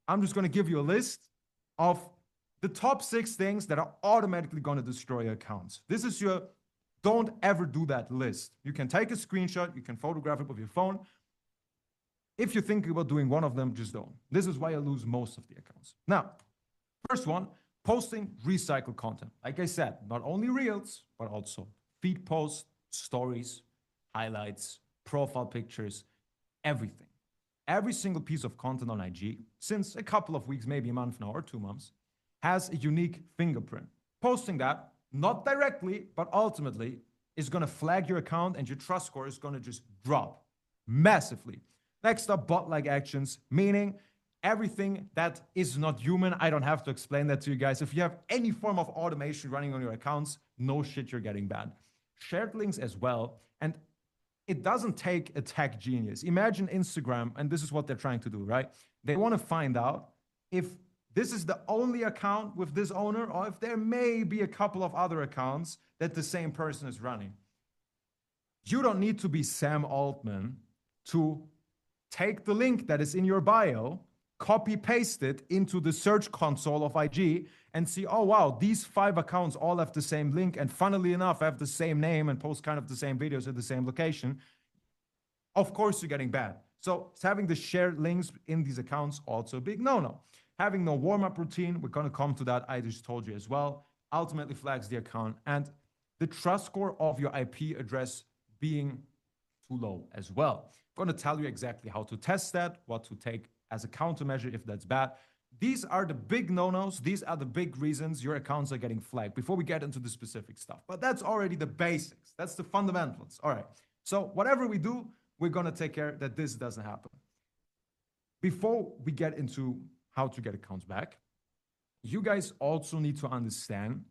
I'm just going to give you a list of the top 6 things that are automatically going to destroy your accounts. This is your don't ever do that list. You can take a screenshot, you can photograph it with your phone. If you're thinking about doing one of them, just don't. This is why I lose most of the accounts. Now, first one, posting recycled content. Like I said, not only reels, but also feed posts, stories, highlights, profile pictures, everything. Every single piece of content on IG, since a couple of weeks, maybe a month now or 2 months, has a unique fingerprint. Posting that, not directly, but ultimately, is going to flag your account and your trust score is going to just drop massively. Next up, bot-like actions, meaning everything that is not human. I don't have to explain that to you guys. If you have any form of automation running on your accounts, no shit, you're getting banned. Shared links as well. And it doesn't take a tech genius. Imagine Instagram, and this is what they're trying to do, right? They want to find out if this is the only account with this owner or if there may be a couple of other accounts that the same person is running. You don't need to be Sam Altman to take the link that is in your bio, copy paste it into the search console of IG and see, oh wow, these 5 accounts all have the same link and funnily enough have the same name and post kind of the same videos at the same location. Of course you're getting banned. So having the shared links in these accounts, also a big no-no. Having no warm-up routine, we're going to come to that, I just told you as well, ultimately flags the account. And the trust score of your IP address being too low as well. I'm going to tell you exactly how to test that, what to take as a countermeasure if that's bad. These are the big no-nos. These are the big reasons your accounts are getting flagged before we get into the specific stuff. But that's already the basics. That's the fundamentals. All right. So whatever we do, we're going to take care that this doesn't happen. Before we get into how to get accounts back, you guys also need to understand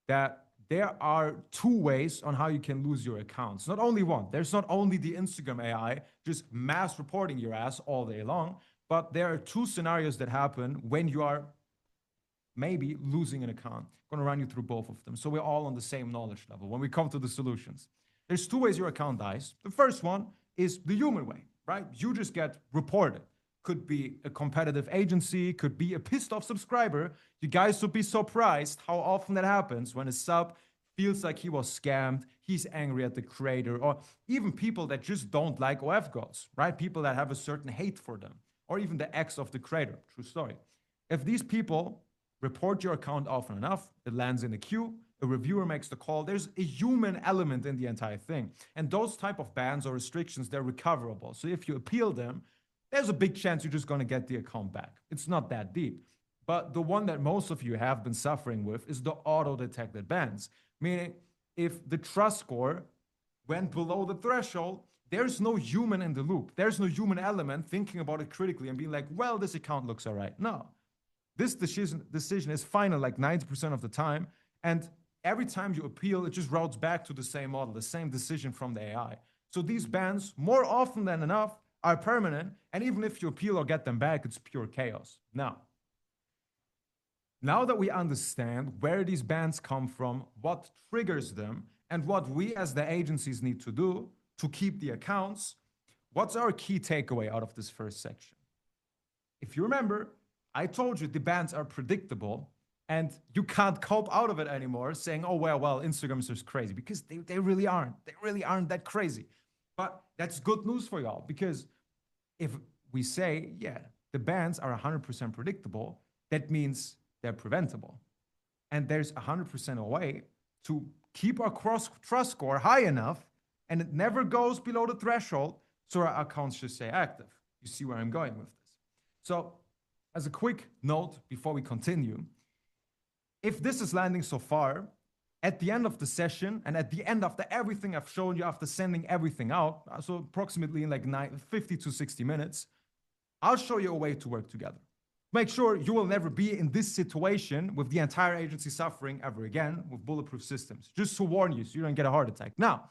that there are 2 ways on how you can lose your accounts. Not only one. There's not only the Instagram AI just mass reporting your ass all day long, but there are 2 scenarios that happen when you are maybe losing an account. I'm going to run you through both of them so we're all on the same knowledge level when we come to the solutions. There's 2 ways your account dies. The first one is the human way, right? You just get reported. Could be a competitive agency, could be a pissed off subscriber. You guys would be surprised how often that happens when a sub feels like he was scammed, he's angry at the creator, or even people that just don't like OF gods, right? People that have a certain hate for them, or even the ex of the creator, true story. If these people report your account often enough, it lands in a queue, a reviewer makes the call, there's a human element in the entire thing. And those type of bans or restrictions, they're recoverable. So if you appeal them, there's a big chance you're just going to get the account back. It's not that deep. But the one that most of you have been suffering with is the auto-detected bans. Meaning, if the trust score went below the threshold, there's no human in the loop. There's no human element thinking about it critically and being like, well, this account looks all right. No. This decision is final like 90% of the time. And every time you appeal, it just routes back to the same model, the same decision from the AI. So these bans, more often than enough, are permanent, and even if you appeal or get them back, it's pure chaos. Now that we understand where these bans come from, what triggers them, and what we as the agencies need to do to keep the accounts, what's our key takeaway out of this first section? If you remember, I told you the bans are predictable, and you can't cope out of it anymore saying, oh, well, Instagram is just crazy, because they really aren't. They really aren't that crazy. But that's good news for y'all, because if we say, yeah, the bans are 100% predictable, that means they're preventable. And there's 100% a way to keep our trust score high enough and it never goes below the threshold so our accounts just stay active. You see where I'm going with this. So as a quick note before we continue, if this is landing so far, at the end of the session and at the end after everything I've shown you, after sending everything out, so approximately in like 50 to 60 minutes, I'll show you a way to work together. Make sure you will never be in this situation with the entire agency suffering ever again with bulletproof systems. Just to warn you so you don't get a heart attack. Now,